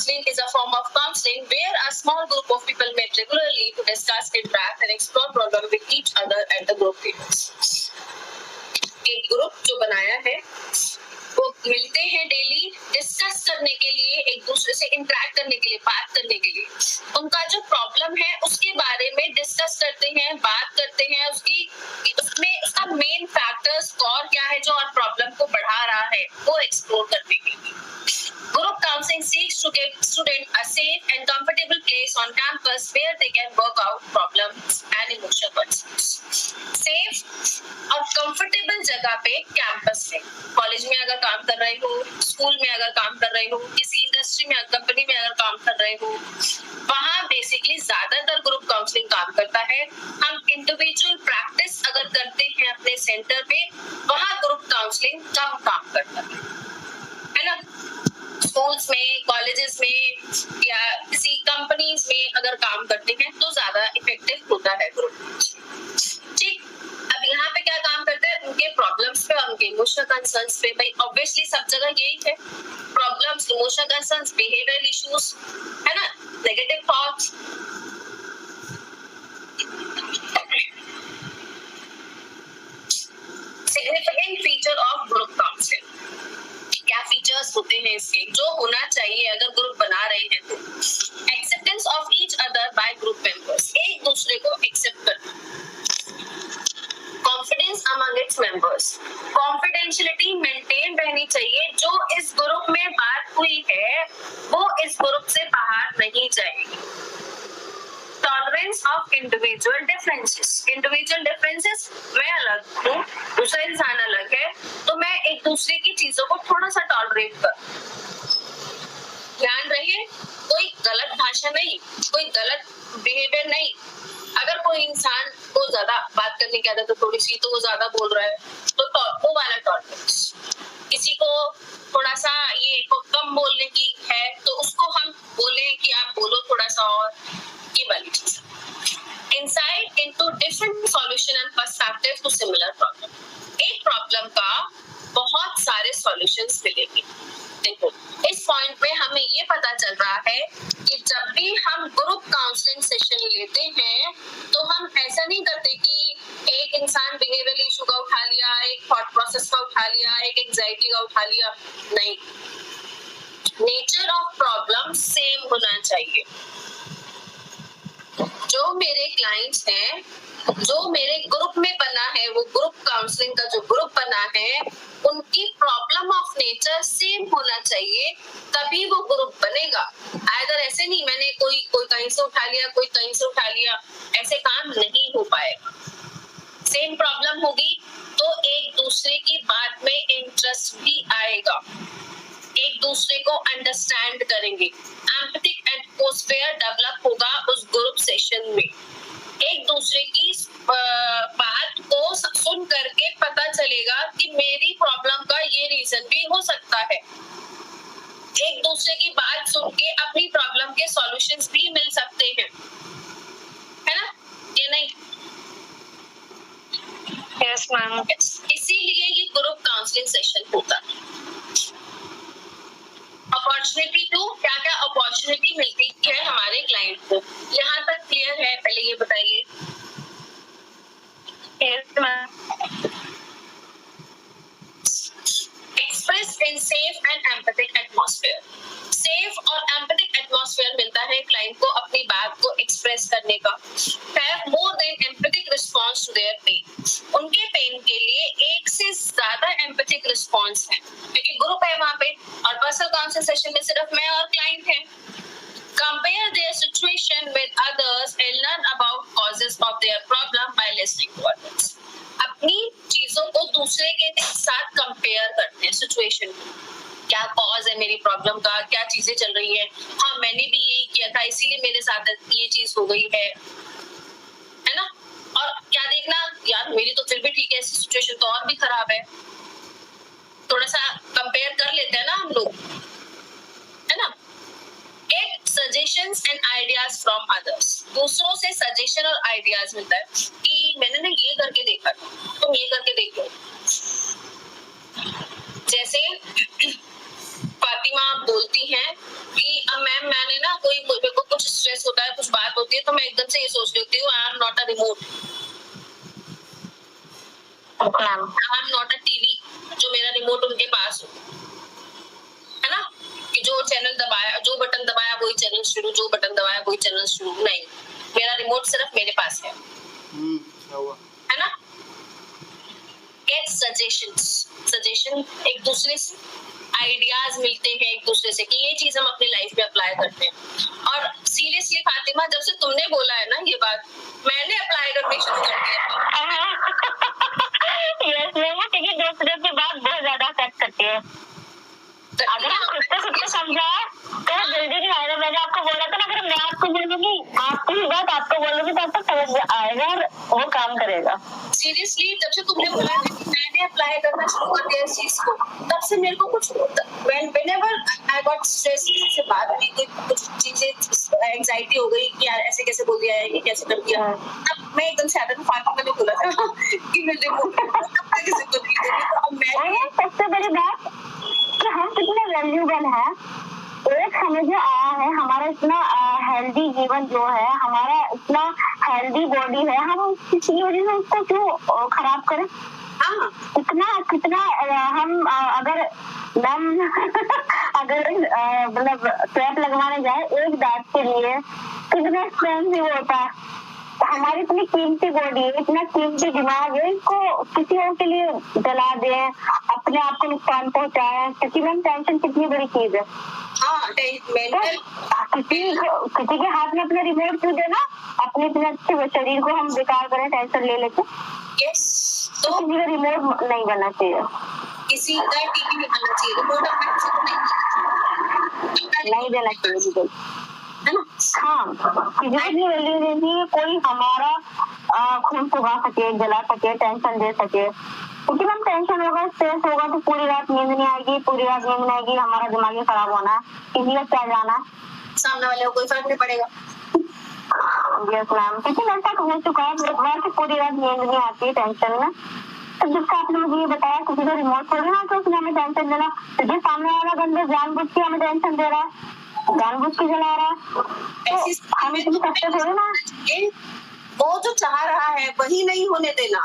counseling is a form of counseling where a small group of people meet regularly to discuss, interact and explore problems with each other at the group levels. एक group जो बनाया है वो मिलते हैं daily discuss करने के लिए, एक दूसरे से इंटरेक्ट करने के लिए, बात करने के लिए, उनका जो प्रॉब्लम है उसके बारे में डिस्कस करते हैं, बात करते हैं, उसमें उसका मेन फैक्टर्स और क्या है जो और प्रॉब्लम को बढ़ा रहा है वो एक्सप्लोर करने के लिए। Group counseling seeks to give students a safe and comfortable place on campus where they can work out problems and emotional concerns. Safe और comfortable जगह पे कैंपस में, कॉलेज में अगर काम कर रहे हो, स्कूल में अगर काम कर रहे हो, किसी इंडस्ट्री में, कंपनी में अगर काम कर रहे हो, वहाँ बेसिकली ज्यादातर ग्रुप काउंसलिंग काम करता है। हम इंडिविजुअल प्रैक्टिस अगर करते हैं अपने सेंटर पे, वहाँ ग्रुप काउंसलिंग कम काम करता है ना। स्कूल्स में, कॉलेजेस में या किसी कंपनीज में अगर काम करते हैं तो ज्यादा इफेक्टिव होता है ग्रुप। ठीक, अब यहाँ पे क्या काम करते हैं, उनके प्रॉब्लम्स पे और उनके इमोशनल कंसर्न्स पे। भाई ऑब्वियसली सब जगह यही है, problems, emotional concerns, behavioural issues, है ना, negative thoughts. Significant feature of group counselling, क्या फीचर्स होते हैं इसके जो होना चाहिए अगर ग्रुप बना रहे हैं तो। Acceptance of each other by group members, एक दूसरे को एक्सेप्ट करना। Confidence among its members, confidentiality maintain रहनी चाहिए। जो इस ग्रुप में बात हुई है वो इस ग्रुप से बाहर नहीं जाएगी। Tolerance of individual differences, individual differences, मैं अलग हूँ, दूसरा इंसान अलग है, तो मैं एक दूसरे की चीजों को थोड़ा सा टॉलरेट कर। ध्यान रहे, कोई गलत भाषा नहीं, कोई गलत बिहेवियर नहीं। अगर कोई इंसान को ज्यादा बात करने की आदत है थोड़ी सी, तो वो ज्यादा बोल रहा है, तो वो वाला टॉलरेंस। किसी को थोड़ा सा ये कम बोलने की है तो उसको हम बोले कि आप बोलो थोड़ा सा और, ये वाली चीज। Insight into different solution and perspective to similar problem, एक प्रॉब्लम का बहुत सारे सॉल्यूशंस मिलेंगे। देखो इस पॉइंट पे हमें ये पता चल रहा है कि जब भी हम ग्रुप काउंसलिंग सेशन लेते हैं तो हम ऐसा नहीं करते कि एक इंसान बिहेवियरल इशू का उठा लिया, एक थॉट प्रोसेस का उठा लिया, एक एंजाइटी का उठा लिया, नहीं। नेचर ऑफ प्रॉब्लम सेम होना चाहिए। जो मेरे क्लाइंट्स हैं, जो मेरे ग्रुप में बना है, वो ग्रुप काउंसलिंग का जो ग्रुप बना है, उनकी प्रॉब्लम ऑफ नेचर सेम होना चाहिए, तभी वो ग्रुप बनेगा। अगर ऐसे नहीं, मैंने कोई कहीं से उठा लिया, कोई कहीं से उठा लिया, ऐसे काम नहीं हो पाएगा। सेम प्रॉब्लम होगी तो एक दूसरे की बात में इंटरेस्ट भी आएगा, एक दूसरे को अंडरस्टैंड करेंगे, एम्पैथिक एटमॉस्फेयर डेवलप होगा उस ग्रुप सेशन में। एक दूसरे की बात को सुन करके पता चलेगा कि मेरी प्रॉब्लम का ये रीजन भी हो सकता है। एक दूसरे की बात सुन के अपनी प्रॉब्लम के सॉल्यूशंस भी मिल सकते हैं, है ना, ये नहीं? Yes ma'am. इसीलिए ये ग्रुप काउंसलिंग सेशन होता है। अपॉर्चुनिटी टू, क्या क्या अपॉर्चुनिटी मिलती है हमारे क्लाइंट को, यहाँ तक क्लियर है? पहले ये बताइए। Yes ma'am. Express in safe and empathic atmosphere, safe और एम्पैथिक एटमॉस्फेयर मिलता है क्लाइंट को अपनी बात को एक्सप्रेस करने का। Have more than empathic response to their pain, उनके पेन के लिए एक से ज्यादा एम्पैथिक रिस्पांस है, क्योंकि ग्रुप है वहां पे और पर्सनल काउंसलिंग सेशन में सिर्फ मैं और क्लाइंट हैं। Compare their situation with others and learn about causes of their problem by listening to others. अपनी चीजों को दूसरे के साथ कंपेयर करते हैं, सिचुएशन क्या कॉज है मेरी प्रॉब्लम का, क्या चीजें चल रही है, हाँ मैंने भी यही किया था इसीलिए मेरे साथ ये चीज हो गई है ना। और क्या देखना, यार मेरी तो फिर भी ठीक है, ऐसी सिचुएशन तो और भी खराब है। थोड़ा सा कंपेयर कर लेते हैं ना हम लोग, है ना। Get suggestions and ideas from others, दूसरों से सजेशन और आइडियाज मिलता है कि मैंने ना ये करके देखा, तुम ये करके देखो। जैसे फातिमा बोलती हैं कि अब मैं एकदम से ये सोच लेती हूँ I am not a remote, I am not a TV जो मेरा रिमोट उनके पास हो, है ना, कि जो चैनल दबाया, जो बटन दबाया वही चैनल शुरू, जो बटन दबाया वही चैनल शुरू, नहीं, मेरा रिमोट सिर्फ मेरे पास है ना। गेट सजेशन एक दूसरे से, आइडियाज मिलते हैं एक दूसरे से कि ये चीज हम अपनी लाइफ में अप्लाई करते हैं। और सीरियसली फातिमा, जब से तुमने बोला है ना ये बात, मैंने अप्लाई करने शुरू कर दिया। यस, क्योंकि दूसरे की बात बहुत ज्यादा अफेक्ट करती है। अगर हम खुद को समझाए तो जल्दी नहीं आएगा। मैंने आपको बोला था ना, अगर मैं आपको बोलूंगी, आपकी ही बात आपको बोलूंगी, तो आपको समझ आएगा और वो काम करेगा। सीरियसली जब से तुमने बोला है कि मैंने अप्लाई करना शुरू कर दिया इस चीज को, तब से मेरे को कुछ whenever I got stress, से बात हुई, कुछ चीजें एंजाइटी हो गई कि यार ऐसे कैसे बोल दिया है, ये कैसे कर दिया, तब मैं एकदम से आता था, फातिमा ने बोला था कि मेरे रिमोट किसी को नहीं देगी, तो अब मैं सबसे बड़ी बात कि हम कितने वैल्यूबल हैं। एक हमें जो आया है, हमारा इतना हेल्दी जीवन जो है, हमारा इतना हेल्दी बॉडी है, हम किसी वजह से उसको क्यों खराब करें। कितना हम अगर अगर मतलब कैप लगवाने जाए एक दांत के लिए कितना एक्सपेंसिव होता है। हमारी इतनी कीमती बॉडी है, इतना कीमती दिमाग है, इसको किसी और के लिए जला दे, अपने आप को नुकसान पहुंचाए, क्योंकि मैम टेंशन कितनी बड़ी चीज है। किसी के हाथ में अपने रिमोट क्यों देना, अपने इतने अच्छे शरीर को हम बेकार करें टेंशन ले लेते। तो किसी का रिमोट नहीं बनना चाहिए, किसी का टीवी नहीं बनना चाहिए, रिमोट नहीं देना चाहिए, है ना। हाँ, किसी को भी वैल्यू देनी है, कोई हमारा खून सुगा सके, जला सके, टेंशन दे सके, क्योंकि हम टेंशन होगा, स्ट्रेस होगा तो पूरी रात नींद नहीं आएगी, पूरी रात नींद नहीं आएगी, हमारा दिमाग ही खराब होना है, किसी का क्या जाना, सामने वाले को कोई फर्क नहीं पड़ेगा। यस मैम, क्योंकि मेरे साथ हो चुका है एक बार कि पूरी रात नींद नहीं आती टेंशन में। तो जिसका आपने मुझे ये बताया किसी को रिमोट छोड़ देना तो उसने हमें टेंशन देना, क्योंकि सामने वाला बंदा जानबूझ के हमें टेंशन दे रहा है, जानबूझ के जला रहा है, तो हमें इतनी कष्ट थोड़ी ना, वो जो चाह रहा है वही नहीं होने देना।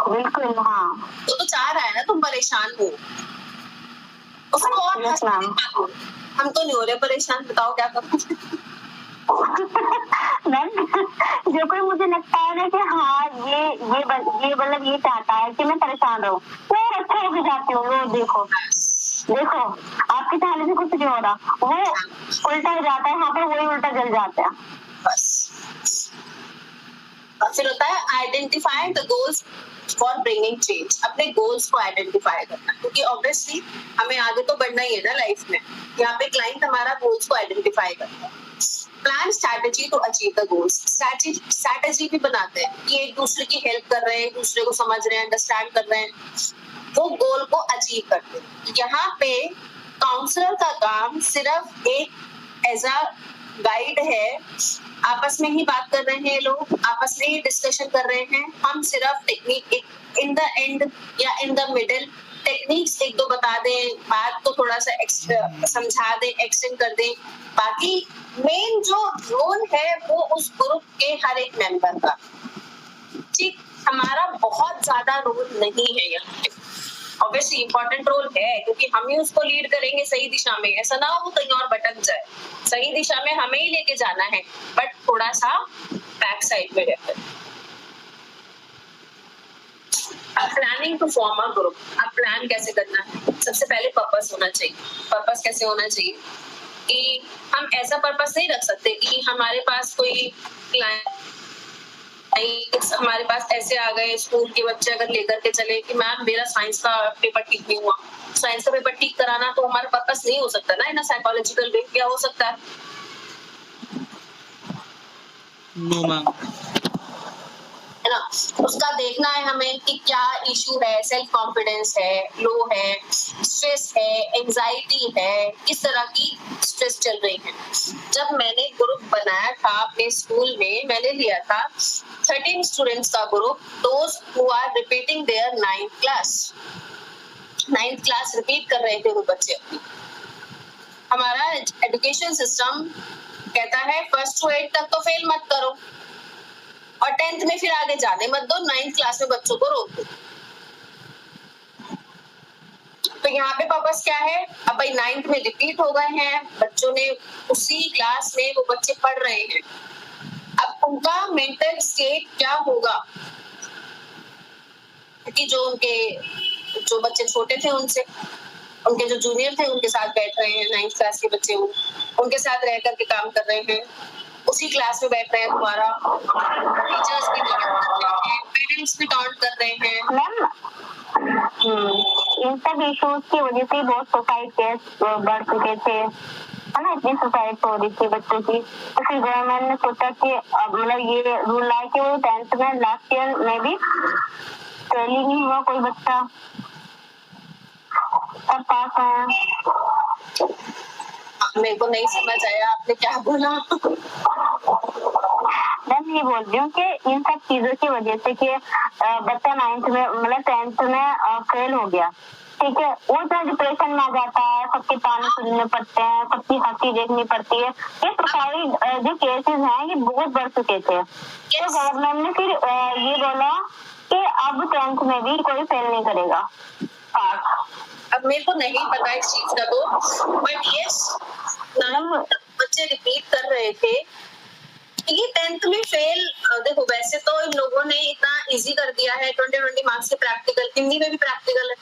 बिल्कुल, हाँ, वो तो चाह रहा है ना तुम परेशान हो, उसको और हम तो नहीं हो रहे परेशान, बताओ क्या करूं। जो कोई मुझे लगता है ना कि हाँ ये मतलब ये चाहता है कि मैं परेशान रहूं, तो अच्छा हो जाती हूँ। वो देखो आपके चाहने से कुछ नहीं हो रहा, वो उल्टा हो जाता है, वहाँ पर वही उल्टा जल जाता है बस। और फिर होता है identify the goals for bringing change, अपने गोल्स को आइडेंटिफाई करना, क्योंकि ऑब्वियसली हमें आगे तो बढ़ना ही है ना लाइफ में। यहाँ पे क्लाइंट हमारा गोल्स को आइडेंटिफाई करता है, plan strategy to achieve the goals, strategy भी बनाते हैं कि एक दूसरे की हेल्प कर रहे हैं, एक दूसरे को समझ रहे हैं, अंडरस्टैंड कर रहे हैं, वो गोल को अचीव करते हैं। यहाँ पे काउंसलर का काम सिर्फ एक एज अ गाइड है, आपस में ही बात कर रहे हैं, लोग आपस में ही डिस्कशन कर रहे हैं, हम सिर्फ टेक्निक इन द एंड या इन द मिडिल टेक्निक्स एक दो बता दें, बात को थोड़ा सा समझा दें, एक्सटेंड कर दें, बाकी मेन जो रोल है वो उस ग्रुप के हर एक मेंबर का, ठीक, हमारा बहुत ज्यादा रोल नहीं है यहाँ पे। ऑब्वियसली इंपॉर्टेंट रोल है क्योंकि हम ही उसको लीड करेंगे सही दिशा में, ऐसा ना हो कहीं और भटक जाए, सही दिशा में हमें ही लेके जाना है, बट थोड़ा सा बैक साइड में रहकर। Planning to form a group, अब प्लान कैसे करना है, सबसे पहले पर्पस होना चाहिए। पर्पस कैसे होना चाहिए कि हम ऐसा पर्पस नहीं रख सकते कि हमारे पास कोई क्लाइंट, हमारे पास ऐसे आ गए स्कूल के बच्चे अगर लेकर के चले कि मैम मेरा साइंस का पेपर ठीक नहीं हुआ, साइंस का पेपर ठीक कराना तो हमारा पर्पस नहीं हो सकता ना इन साइकोलॉजिकल वे। क्या हो सकता है? नो मैम, है ना, उसका देखना है हमें कि क्या इशू है, सेल्फ कॉन्फिडेंस है, लो है, स्ट्रेस है, एंजाइटी है, किस तरह की स्ट्रेस चल रही है। जब मैंने ग्रुप बनाया था अपने स्कूल में, मैंने लिया था 13 स्टूडेंट्स का group, those who are repeating their 9th class repeat कर रहे थे वो बच्चे। हमारा एजुकेशन सिस्टम कहता है 1st to 8 तक तो फेल मत करो और 10th में फिर आगे जाने मत दो, 9th क्लास में बच्चों को रोक दो। तो यहाँ पे पर्पस क्या है, अब भाई 9th में रिपीट हो गए हैं बच्चों ने, उसी क्लास में वो बच्चे पढ़ रहे हैं, अब उनका मेंटल स्टेट क्या होगा, क्योंकि जो बच्चे छोटे थे उनके जो जूनियर थे उनके साथ बैठ रहे हैं, 9th क्लास के बच्चे उनके साथ रह करके काम कर रहे हैं, उसी क्लास में बैठ रहे हैं, तुम्हारा टीचर्स भी टॉन्ट कर रहे हैं, पेरेंट्स भी टॉन्ट कर रहे हैं। मैम इन सब इश्यूज की वजह से बहुत सुसाइड केस बढ़ चुके थे, है ना, इतनी सुसाइड हो रही थी बच्चों की। तो फिर गवर्नमेंट ने सोचा कि मतलब ये रूल लाए कि वो 10th में लास्ट ईयर में भी फेल ही नहीं हुआ कोई बच्चा, सब पास है। मेरे को नहीं समझ आया आपने क्या बोला। मैं ये बोल रही हूँ कि इन सब चीजों की वजह से कि बच्चा 9th में मतलब 10th में फेल हो गया, ठीक है, वो तो डिप्रेशन में आ जाता है, सबके ताने सुनने पड़ते हैं, सबकी हंसी देखनी पड़ती है। ये सुसाइड जो केसेस हैं ये बहुत बढ़ चुके थे। तो गवर्नमेंट ने फिर ये बोला कि अब 10th में भी कोई फेल नहीं करेगा। अब मेरे को नहीं पता इस चीज का, तो बट यस बच्चे रिपीट कर रहे थे। ये 10th में फेल, देखो वैसे तो इन लोगों ने इतना इजी कर दिया है, 20 मार्क्स के प्रैक्टिकल, हिंदी में भी प्रैक्टिकल है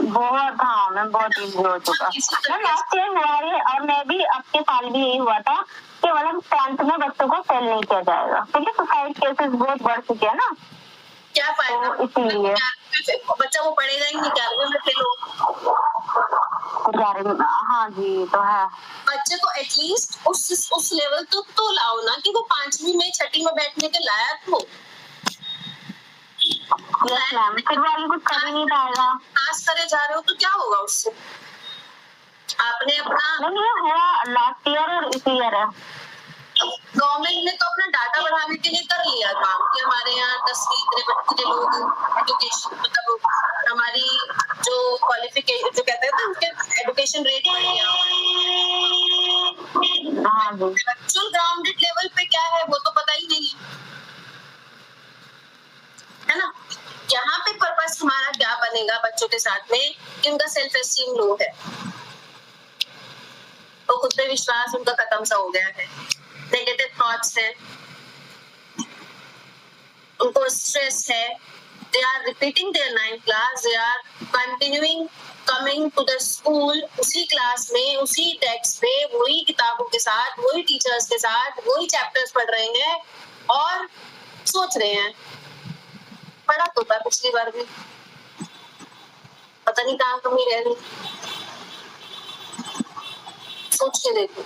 बहुत, हाँ मैम बहुत इजी हो चुका है। लास्ट ईयर हमारे और मैं भी आपके साल भी यही हुआ था कि मतलब 10th में बच्चों को फेल नहीं किया जाएगा, क्योंकि सुसाइड केसेस बहुत बढ़ चुके हैं ना, क्या फायदा, तो इसीलिए बच्चा वो पढ़ेगा ही नहीं, 11वीं में फेल हो। हाँ जी तो है, बच्चे को एटलीस्ट उस लेवल तक तो लाओ ना कि वो 5वीं में 6ठी में बैठने के लायक हो। फिर वो आगे कुछ कर ही नहीं पाएगा। पास करे जा रहे हो तो क्या होगा उससे, आपने अपना नहीं हुआ लास्ट ईयर और इस ईयर है। गवर्नमेंट ने तो अपना डाटा बढ़ाने के लिए कर लिया काम कि हमारे यहाँ 10वीं इतने लोग एजुकेशन, मतलब हमारी जो क्वालिफिकेशन जो कहते हैं ना उनके एजुकेशन रेट बढ़ गया। एक्चुअल ग्राउंडेड लेवल पे क्या है वो तो पता ही नहीं है ना। यहाँ पे पर्पस हमारा क्या बनेगा बच्चों के साथ में कि उनका सेल्फ एस्टीम लो है, तो खुद पे विश्वास उनका खत्म सा हो गया है, नेगेटिव थॉट्स है, उनको स्ट्रेस है, they are repeating their 9th class, they are continuing coming to the school, उसी क्लास में उसी टेक्स्ट पे वही किताबों के साथ वही टीचर्स के साथ वही चैप्टर्स पढ़ रहे हैं और सोच रहे हैं पढ़ा तो था पिछली बार भी, पता नहीं कहाँ कमी रह रही। सोच के देखो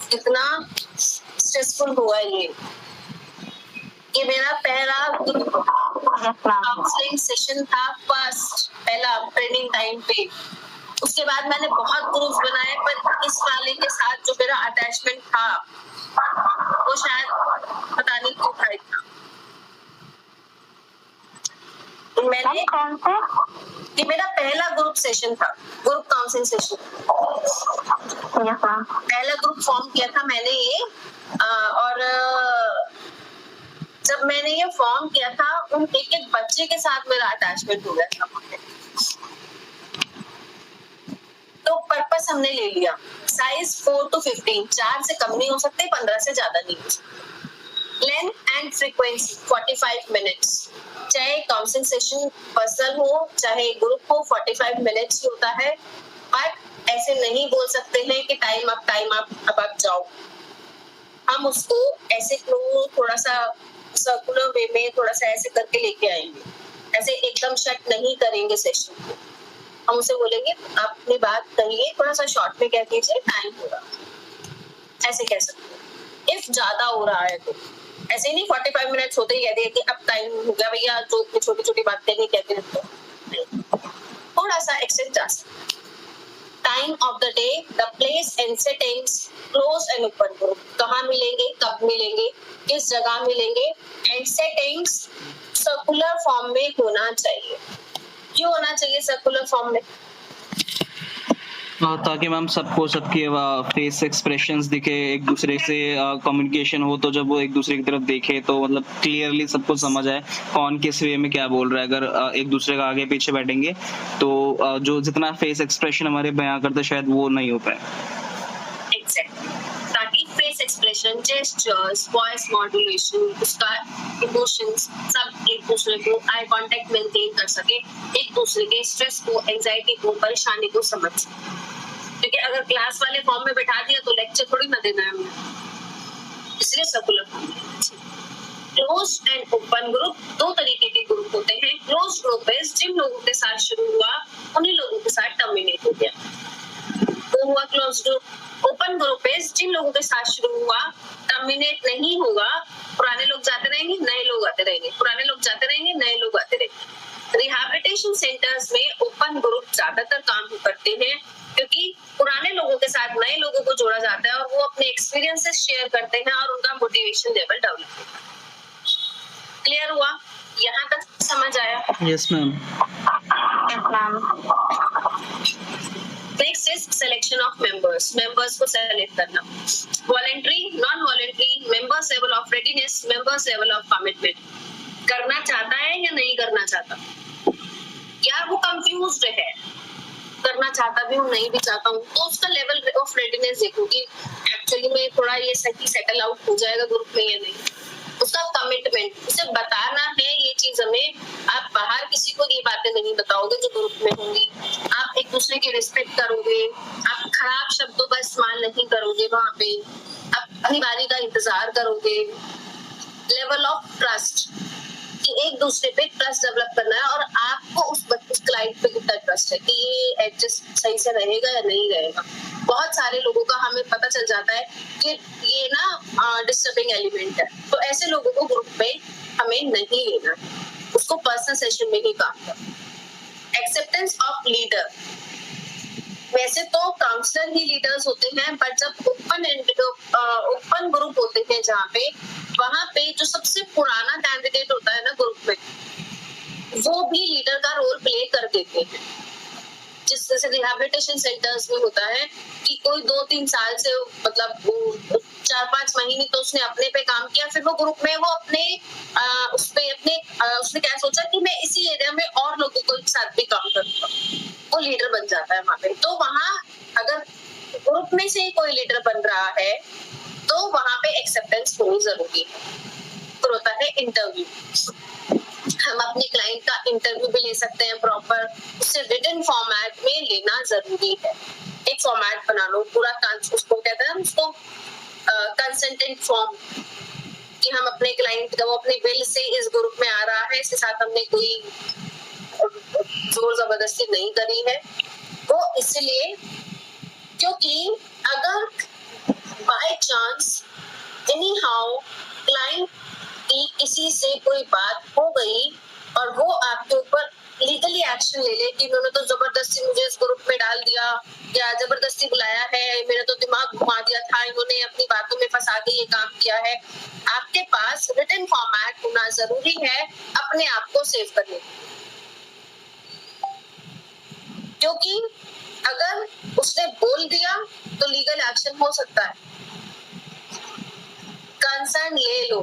कितना स्ट्रेसफुल हुआ ये मेरा पहला काउंसलिंग सेशन था, फर्स्ट पहला ट्रेनिंग टाइम पे। उसके बाद मैंने बहुत ग्रुप्स बनाए, पर इस वाले के साथ जो मेरा अटैचमेंट था वो शायद पता नहीं क्यों था इतना। मैंने ये मेरा पहला ग्रुप सेशन था, ग्रुप काउंसलिंग सेशन, पहला ग्रुप फॉर्म किया था मैंने ये, और जब मैंने ये फॉर्म किया था उन एक बच्चे के साथ मेरा अटैचमेंट हो गया था। तो पर्पस हमने ले लिया, साइज 4 to 15, 4 से कम नहीं हो सकते, 15 से ज्यादा नहीं हो सकते। लेंथ एंड फ्रीक्वेंसी 45 मिनट्स, चाहे काउंसलिंग सेशन पर्सनल हो चाहे ग्रुप हो, 45 मिनट्स ही होता है। बट ऐसे नहीं बोल सकते हैं कि टाइम अप अब आप जाओ, हम उसको ऐसे थोड़ा सा सर्कुलर वे में थोड़ा सा ऐसे करके लेके आएंगे, ऐसे एकदम शट नहीं करेंगे सेशन को। हम उसे बोलेंगे आप अपनी बात कहिए, थोड़ा सा शॉर्ट में कह दीजिए टाइम हो रहा, ऐसे कह सकते हैं। इफ ज्यादा हो रहा है तो ऐसे नहीं 45 मिनट्स होते ही कह दिए कि अब टाइम हो गया भैया, जो छोटी छोटी बातें नहीं कहते रहते, थोड़ा सा एक्सटेंड जा सकते। Time of the day, the place and settings, close and open group, कहाँ मिलेंगे, कब मिलेंगे, किस जगह मिलेंगे, एंड सेटिंग्स सर्कुलर फॉर्म में होना चाहिए। क्यों होना चाहिए सर्कुलर फॉर्म में? ताकि मैम सबको सबके फेस एक्सप्रेशंस दिखे, एक दूसरे से कम्युनिकेशन हो, तो जब वो एक दूसरे की तरफ देखे तो मतलब क्लियरली सबको समझ आए कौन किस वे में क्या बोल रहा है। अगर एक दूसरे का आगे पीछे बैठेंगे तो जो जितना फेस एक्सप्रेशन हमारे बयां करते शायद वो नहीं हो पाए। एग्जैक्टली, ताकि face expression, gestures, voice modulation, उसका इमोशंस सब एक दूसरे को आई कांटेक्ट मेंटेन कर सके, एक दूसरे के स्ट्रेस को, एंजाइटी को, परेशानी को समझ सके। क्योंकि अगर क्लास वाले फॉर्म में बैठा दिया तो लेक्चर थोड़ी ना देना है हमने, इसलिए circular form. Close and open group, दो तरीके के ग्रुप होते हैं। क्लोज ग्रुप इज जिन लोगों के साथ शुरू हुआ उन्हीं लोगों के साथ टर्मिनेट हो गया, वो हुआ close group. Open group is जिन लोगों के साथ शुरू हुआ टर्मिनेट नहीं होगा, पुराने लोग जाते रहेंगे, नए लोग आते रहेंगे, पुराने लोग जाते रहेंगे, नए लोग आते रहेंगे। रिहैबिलिटेशन सेंटर्स में ओपन ग्रुप ज्यादातर काम करते हैं, क्योंकि पुराने लोगों के साथ नए लोगों को जोड़ा जाता है और वो अपने एक्सपीरियंसेस शेयर करते हैं और उनका मोटिवेशन लेवल डेवलप होता है। क्लियर हुआ? यहाँ तक समझ आया? Yes ma'am. Next is selection of members, members को सेलेक्ट करना। Voluntary, non voluntary, members level of readiness, members level of commitment. करना चाहता है या नहीं करना चाहता, या वो कंफ्यूज्ड है, करना चाहता भी हूँ नहीं भी चाहता हूँ, तो उसका लेवल ऑफ रेडीनेस देखो कि एक्चुअली में थोड़ा ये सही सेटल आउट हो जाएगा ग्रुप में या नहीं। उसका कमिटमेंट, उसे बताना है ये चीज हमें। आप बाहर किसी को ये बातें नहीं बताओगे जो ग्रुप में होंगी, आप एक दूसरे की रिस्पेक्ट करोगे, आप खराब शब्दों का इस्तेमाल नहीं करोगे वहां पे, आप अपनी बारी का इंतजार करोगे। लेवल ऑफ ट्रस्ट, कि एक दूसरे पे ट्रस्ट डेवलप करना है और आपको उस क्लाइंट पे कितना ट्रस्ट है कि ये एडजस्ट सही से रहेगा या नहीं रहेगा। बहुत सारे लोगों का हमें पता चल जाता है कि ये ना डिस्टर्बिंग एलिमेंट है, तो ऐसे लोगों को ग्रुप में हमें नहीं लेना, उसको पर्सनल सेशन में ही काम करना। एक्सेप्टेंस ऑफ लीडर, वैसे तो काउंसलर ही लीडर्स होते हैं, बट जब ओपन ग्रुप होते हैं जहाँ पे, वहां पे जो सबसे पुराना कैंडिडेट होता है ना ग्रुप में, वो भी लीडर का रोल प्ले कर देते हैं। जिस जैसे रिहैबिलिटेशन सेंटर्स में होता है कि कोई 2-3 साल से, मतलब 4-5 महीने तो उसने अपने पे काम किया, फिर वो ग्रुप में वो अपने उसने क्या सोचा कि मैं इसी एरिया में और लोगों के साथ भी काम करूंगा, वो लीडर बन जाता है वहां पे। तो वहां अगर ग्रुप में से कोई लीडर बन रहा है तो वहां पे एक्सेप्टेंस होनी जरूरी है। फिर होता है इंटरव्यू, हम अपने क्लाइंट का इंटरव्यू भी ले सकते हैं प्रॉपर, उसे रिटन फॉर्मेट में लेना जरूरी है। एक फॉर्मेट बना लो पूरा, उसको कहते हैं उसको कंसेंटेंट फॉर्म, कि हम अपने क्लाइंट का, वो अपने विल से इस ग्रुप में आ रहा है, इसके साथ हमने कोई जोर जबरदस्ती नहीं करी है। वो इसलिए क्योंकि अगर by chance any how client की किसी से कोई बात हो गई और वो आपके ऊपर लीगली एक्शन ले ले कि इन्होंने तो जबरदस्ती मुझे इस ग्रुप में डाल दिया या जबरदस्ती बुलाया है, मेरा तो दिमाग घुमा दिया था, इन्होंने अपनी बातों में फंसा के ये काम किया है, आपके पास रिटन फॉर्मेट होना जरूरी है अपने आप को सेव करने, क्योंकि अगर उसने बोल दिया तो लीगल एक्शन हो सकता है। कंसर्न ले लो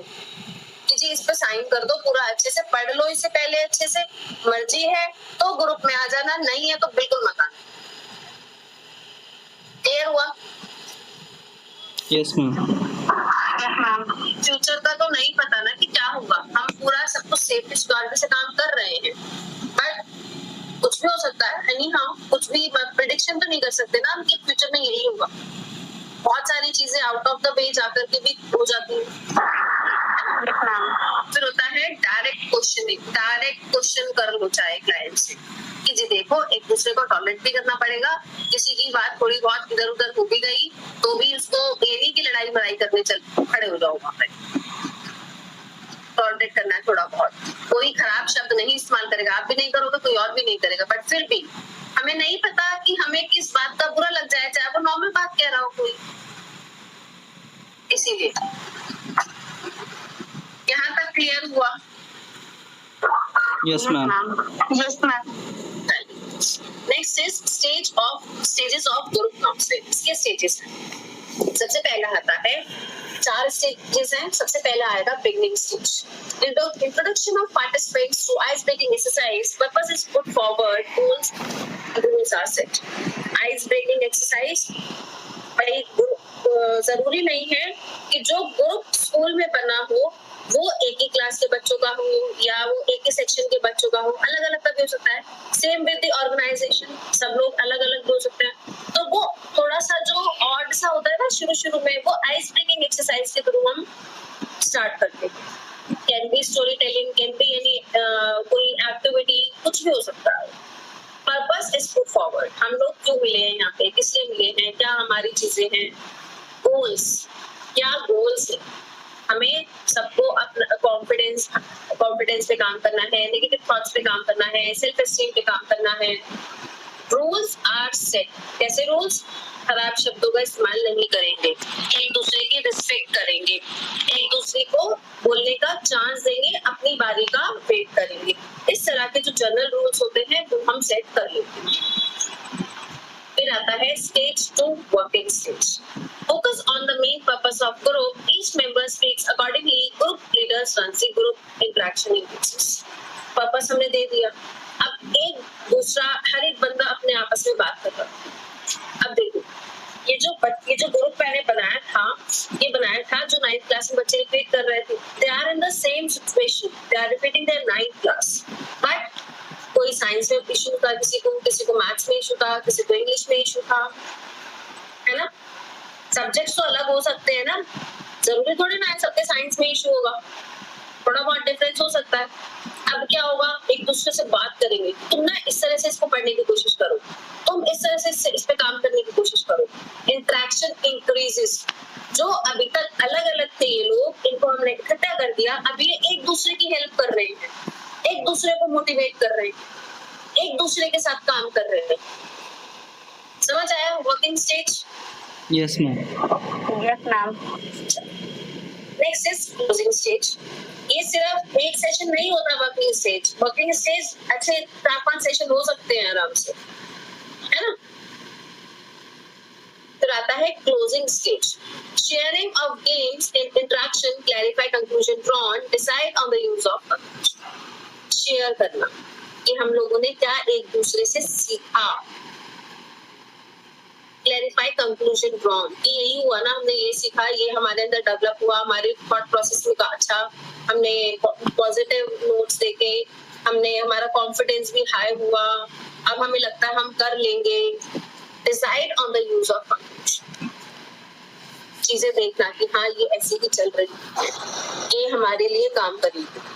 कि जी इस पे साइन कर दो, पूरा अच्छे से पढ़ लो इसे पहले अच्छे से, मर्जी है तो ग्रुप में आ जाना, नहीं है तो बिल्कुल मत आना। क्लियर हुआ? Yes ma'am. फ्यूचर का तो नहीं पता ना कि क्या होगा, हम पूरा सब कुछ सेफ्टी सिक्योरिटी से काम कर रहे हैं, बट कुछ भी हो सकता है। एनी हाउ कुछ भी प्रेडिक्शन तो नहीं कर सकते ना हम कि फ्यूचर में यही होगा। बहुत सारी चीजें आउट ऑफ द वे जाकर के भी हो जाती है। फिर होता है डायरेक्ट क्वेश्चनिंग, डायरेक्ट क्वेश्चन कर लो चाहे क्लाइंट से कि जी देखो, एक दूसरे को टॉलरेट भी करना पड़ेगा, किसी की बात थोड़ी बहुत इधर उधर हो भी गई तो भी उसको ये नहीं कि लड़ाई मड़ाई करने चल खड़े हो जाओ, वहां पे टॉलरेट करना है थोड़ा बहुत। कोई खराब शब्द नहीं इस्तेमाल करेगा, आप भी नहीं करोगे, कोई और भी नहीं करेगा, बट फिर भी हमें नहीं पता कि हमें किस बात का बुरा लग जाए, चाहे वो नॉर्मल बात कह रहा हो कोई, इसीलिए। यहाँ तक क्लियर हुआ? Yes ma'am. Yes ma'am. Next is stages of group counselling. इसके स्टेजेस हैं। सबसे पहला आता है, 4 स्टेजेस हैं। सबसे पहला आएगा beginning stage. Introduction of participants to ice breaking exercise, purpose is put forward, rules are set. Ice breaking exercise भाई जरूरी नहीं है कि जो ग्रुप स्कूल में बना हो वो एक ही क्लास के बच्चों का हो या वो एक ही सेक्शन के बच्चों का हो, अलग अलग का भी हो सकता है। सेम विद द ऑर्गेनाइजेशन, सब लोग अलग अलग भी हो सकते हैं। तो वो थोड़ा सा जो ऑड सा होता है ना शुरू में, वो आइस ब्रेकिंग एक्सरसाइज के थ्रू हम स्टार्ट करते हैं। Can be story telling, can be any कोई एक्टिविटी, कुछ भी हो सकता है। पर्पस इज पुट फॉरवर्ड, हम लोग क्यों मिले हैं यहाँ पे, किस लिए मिले हैं, क्या हमारी चीजें हैं। गोल्स, क्या गोल्स है, हमें सबको अपना कॉन्फिडेंस पे काम करना है, नेगेटिव थॉट्स पे काम करना है, सेल्फ एस्टीम पे काम करना है। रूल्स आर सेट, कैसे रूल्स, खराब शब्दों का इस्तेमाल नहीं करेंगे, एक दूसरे की रिस्पेक्ट करेंगे, एक दूसरे को बोलने का चांस देंगे, अपनी बारी का वेट करेंगे। इस तरह के जो जनरल रूल्स होते हैं वो हम सेट कर लेते हैं। फिर आता है stage 2, working stage. Focus on the main purpose of group. Each member speaks accordingly. Group leaders runs the group interaction increases. Purpose हमने दे दिया। अब एक दूसरा हर एक बंदा अपने आपस में बात कर रहा है। अब देखो ये जो ग्रुप मैंने बनाया था जो 9th क्लास में बच्चे रिपीट कर रहे थे। They are in the same situation. They are repeating their 9th class. But कोई साइंस में इशू था, किसी को मैथ्स में इशू था, किसी को इंग्लिश में इशू था, है ना। सब्जेक्ट्स तो अलग हो सकते हैं ना, जरूरी थोड़ी ना है सबके साइंस में इशू होगा, थोड़ा बहुत डिफरेंस हो सकता है। अब क्या होगा, एक दूसरे से बात करेंगे, तुम ना इस तरह से इसको पढ़ने की कोशिश करो, तुम इस तरह से इस पे काम करने की कोशिश करो। Interaction increases. जो अभी तक अलग अलग थे ये लोग, इनको हमने इकट्ठा कर दिया, अब ये एक दूसरे की हेल्प कर रहे हैं, एक दूसरे को मोटिवेट कर रहे हैं, एक दूसरे के साथ काम कर रहे हैं। समझ आया working stage? Yes ma'am. Yes ma'am. Next is closing stage. ये सिर्फ एक सेशन नहीं होता वर्किंग स्टेज। वर्किंग स्टेज अच्छे 4-5 सेशन हो सकते हैं आराम से, है ना। फिर आता है closing stage. Sharing of games and interaction, clarify conclusion drawn, decide on the use of. Share करना कि हम लोगों ने क्या एक दूसरे से सीखा। क्लैरिफाई कंक्लूजन ड्रॉन, कि यही हुआ ना, हमने ये सीखा, ये हमारे अंदर डेवलप हुआ, हमारे थॉट प्रोसेस में का अच्छा, हमने पॉजिटिव नोट्स देखे, हमारा कॉन्फिडेंस भी हाई हुआ, अब हमें लगता है हम कर लेंगे। Decide on the use of conclusion, चीजें देखना कि हाँ ये ऐसी ही चल रही है, ये हमारे लिए काम करेगी।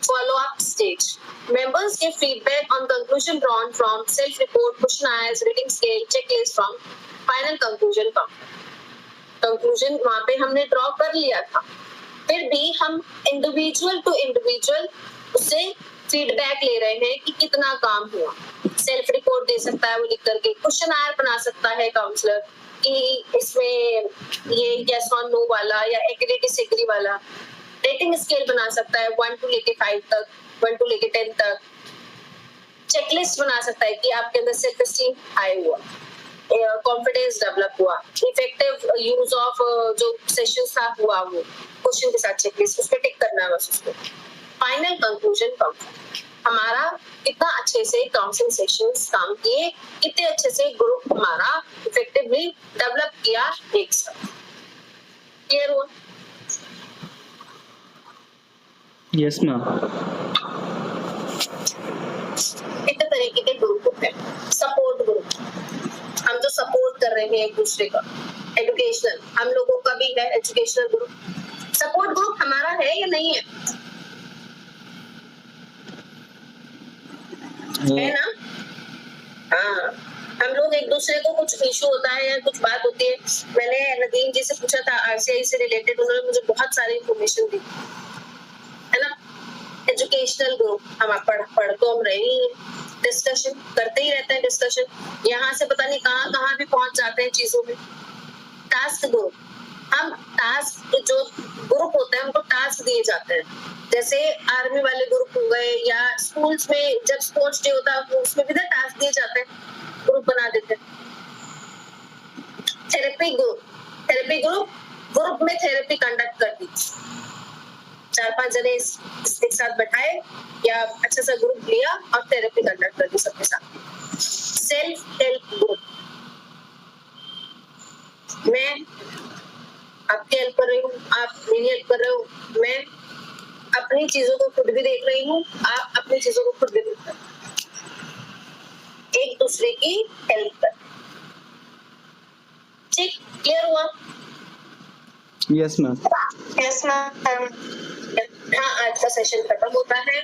Follow up stage. Members give feedback on conclusion drawn from self-report, questionnaires, rating scale, checklist from final conclusion. Conclusion वहाँ पे हमने ड्रॉ कर लिया था, फिर भी हम इंडिविजुअल टू इंडिविजुअल उससे फीडबैक ले रहे हैं कि कितना काम हुआ। सेल्फ रिपोर्ट दे सकता है वो लिख करके, क्वेश्चनायर बना सकता है काउंसलर कि इसमें ये यस और नो वाला या एग्री डिसएग्री वाला। रेटिंग स्केल बना सकता है 1 to लेके 5 तक, 1 to लेके 10 तक। चेकलिस्ट बना सकता है कि आपके अंदर सेल्फ एस्टीम हाई हुआ, कॉन्फिडेंस डेवलप हुआ, इफेक्टिव यूज ऑफ जो सेशंस था हुआ, वो क्वेश्चन के साथ चेकलिस्ट, उस पर टिक करना है बस उसको। फाइनल कंक्लूजन हमारा कितना अच्छे से काउंसलिंग सेशंस काम किए, कितने अच्छे से ग्रुप हमारा इफेक्टिवली डेवलप किया एक साथ। क्लियर हुआ? Yes ma'am. कितने तरीके के ग्रुप होते हैं। सपोर्ट ग्रुप, हम जो सपोर्ट कर रहे हैं एक दूसरे का। एजुकेशनल, हम लोगों का भी है एजुकेशनल ग्रुप। सपोर्ट ग्रुप हमारा है या नहीं है? है ना। हाँ, हम लोग एक दूसरे को कुछ इशू होता है या कुछ बात होती है, मैंने नदीम जी से पूछा था आरसीआई से रिलेटेड, उन्होंने मुझे बहुत सारी इंफॉर्मेशन दी, है ना। एजुकेशनल ग्रुप, हम पढ़ तो हम रहे ही, डिस्कशन करते ही रहते हैं, डिस्कशन यहाँ से पता नहीं कहाँ भी पहुंच जाते हैं चीजों में। टास्क ग्रुप, हम टास्क जो ग्रुप होते हैं उनको टास्क दिए जाते हैं, जैसे आर्मी वाले ग्रुप हो गए या स्कूल्स में जब स्पोर्ट्स डे होता है उसमें भी टास्क दिए जाते हैं, ग्रुप बना देते हैं। थेरेपी ग्रुप में थेरेपी कंडक्ट कर दी, 4-5 जने एक साथ बैठाए या अच्छा सा ग्रुप लिया और थेरेपी कंडक्ट कर दी सबके साथ। सेल्फ हेल्प ग्रुप, मैं आपकी हेल्प कर रही हूँ, आप मेरी हेल्प कर रहे हो, मैं अपनी चीजों को खुद भी देख रही हूँ, आप अपनी चीजों को खुद भी देख रहे हो, एक दूसरे की हेल्प कर। ठीक, क्लियर हुआ? Yes ma'am. Yes ma'am. हाँ, आज का सेशन खत्म होता है।